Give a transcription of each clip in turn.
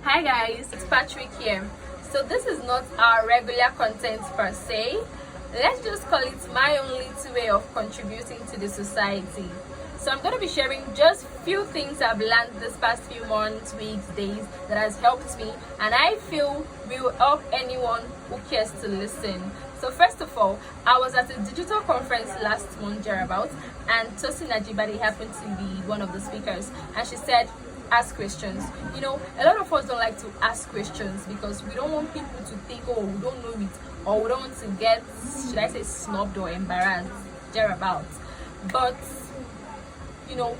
Hi guys, it's Patrick here. So this is not our regular content per se. Let's just call it my own little way of contributing to the society. So I'm going to be sharing just few things I've learned this past few months, weeks, days that has helped me, and I feel will help anyone who cares to listen. So first of all, I was at a digital conference last month thereabouts, and Tosin Ajibade happened to be one of the speakers, and she said, ask questions. You know, a lot of us don't like to ask questions because we don't want people to think, oh, we don't know it, or we don't want to get, should I say, snubbed or embarrassed thereabouts. But you know,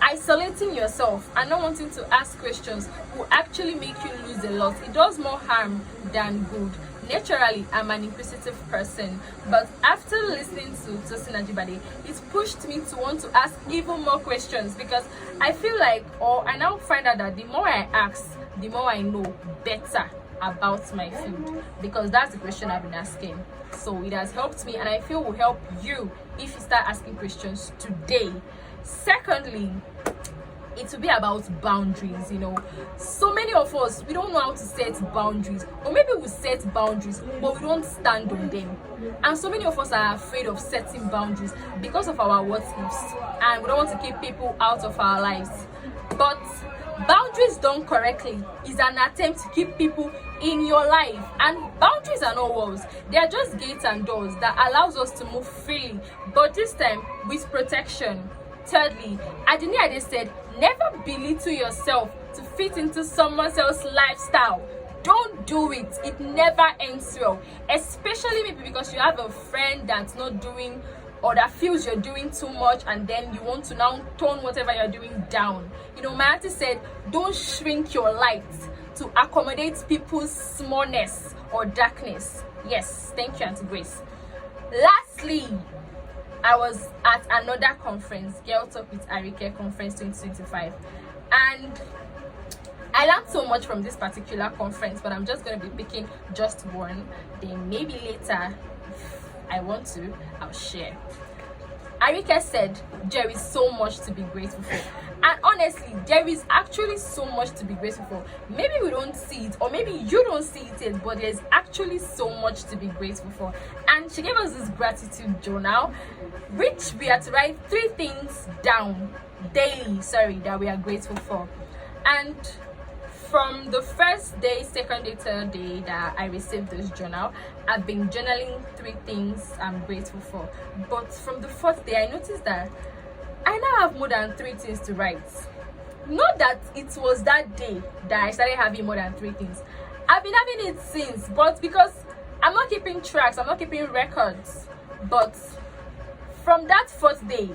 isolating yourself and not wanting to ask questions will actually make you lose a lot. It does more harm than good. Naturally, I'm an inquisitive person, but after listening to Tosin Ajibade, it pushed me to want to ask even more questions because I feel like, or I now find out that the more I ask, the more I know better about my field, because that's the question I've been asking. So it has helped me, and I feel will help you if you start asking questions today. Secondly, it will be about boundaries. You know, so many of us, we don't know how to set boundaries, or maybe we set boundaries but we don't stand on them, and so many of us are afraid of setting boundaries because of our what ifs, and we don't want to keep people out of our lives. But boundaries done correctly is an attempt to keep people in your life, and boundaries are not walls, they are just gates and doors that allows us to move freely, but this time with protection. Thirdly, Adini Ade said, never belittle yourself to fit into someone else's lifestyle. Don't do it. It never ends well. Especially maybe because you have a friend that's not doing, or that feels you're doing too much, and then you want to now tone whatever you're doing down. You know, my auntie said, don't shrink your light to accommodate people's smallness or darkness. Yes, thank you, Auntie Grace. Lastly, I was at another conference, Girl Talk with Arike Conference 2025, and I learned so much from this particular conference, but I'm just going to be picking just one. Then maybe later, if I want to, I'll share. Arike said, there is so much to be grateful for. And honestly, there is actually so much to be grateful for. Maybe we don't see it, or maybe you don't see it yet, but there's actually so much to be grateful for. And she gave us this gratitude journal, which we are to write 3 things down daily, that we are grateful for. And from the first day, second day, third day that I received this journal, I've been journaling 3 things I'm grateful for. But from the 4th day, I noticed that I now have more than 3 things to write. Not that it was that day that I started having more than 3 things. I've been having it since, but because I'm not keeping tracks, I'm not keeping records. But from that 4th day,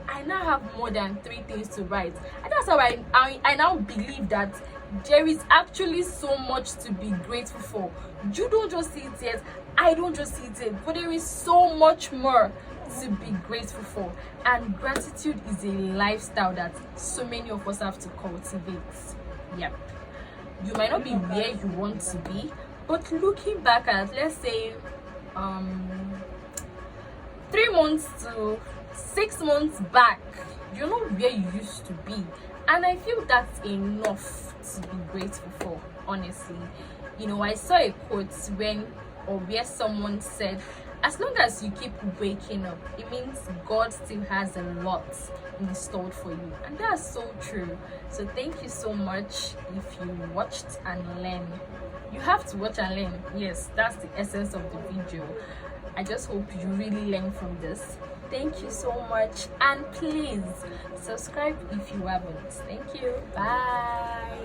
I now have more than 3 things to write. And that's how I now believe that there is actually so much to be grateful for. You don't just see it yet, I don't just see it yet, but there is so much more to be grateful for. And gratitude is a lifestyle that so many of us have to cultivate. Yep, you might not be where you want to be, but looking back at, let's say 3 months to 6 months back, you're not where you used to be, and I feel that's enough to be grateful for, honestly. You know, I saw a quote where someone said, as long as you keep waking up, it means God still has a lot installed for you, and that's so true. So thank you so much if you watched and learned. You have to watch and learn. Yes, that's the essence of the video. I just hope you really learn from this. Thank you so much, and please subscribe if you haven't. Thank you. Bye.